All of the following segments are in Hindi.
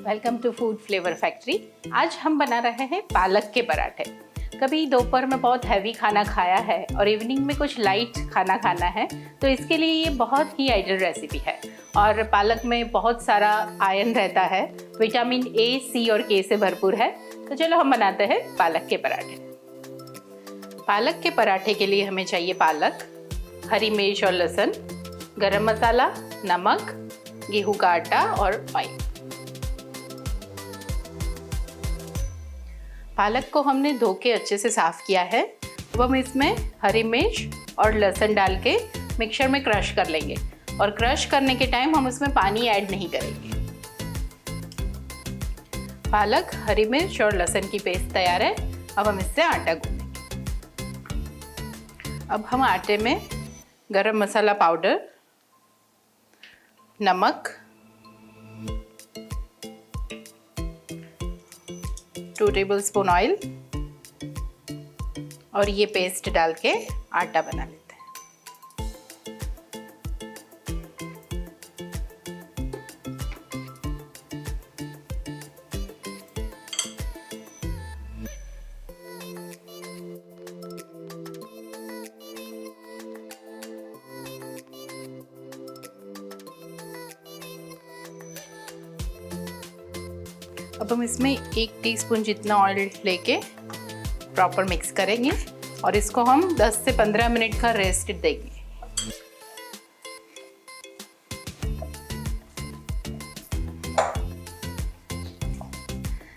Welcome to food flavour factory. आज हम बना रहे हैं पालक के पराठे। कभी दोपहर में बहुत हैवी खाना खाया है और इवनिंग में कुछ लाइट खाना खाना है, तो इसके लिए ये बहुत ही आइडियल रेसिपी है। और पालक में बहुत सारा आयरन रहता है, विटामिन ए, सी और के से भरपूर है। तो चलो हम बनाते हैं पालक के पराठे। पालक के पराठे के लिए हमें चाहिए पालक, हरी मिर्च और लहसुन, गरम मसाला, नमक, गेहूं का आटा और ऑयल। पालक को हमने धो के अच्छे से साफ किया है। अब हम इसमें हरी मिर्च और लहसुन डाल के मिक्सर में क्रश कर लेंगे। और क्रश करने के टाइम हम इसमें पानी ऐड नहीं करेंगे। पालक, हरी मिर्च और लहसुन की पेस्ट तैयार है। अब हम इससे आटा गूंदेंगे। अब हम आटे में गरम मसाला पाउडर, नमक, 2 टेबलस्पून ऑयल और ये पेस्ट डाल के आटा बना लेते हैं। अब हम इसमें 1 टीस्पून जितना ऑयल लेके प्रॉपर मिक्स करेंगे और इसको हम 10 से 15 मिनट का रेस्ट देंगे।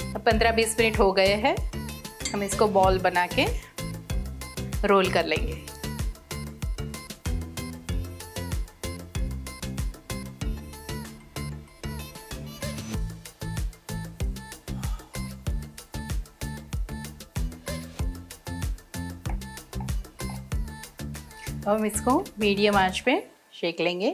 अब 15-20 मिनट हो गए हैं। हम इसको बॉल बना के रोल कर लेंगे। अब हम इसको मीडियम आंच पे सेक लेंगे।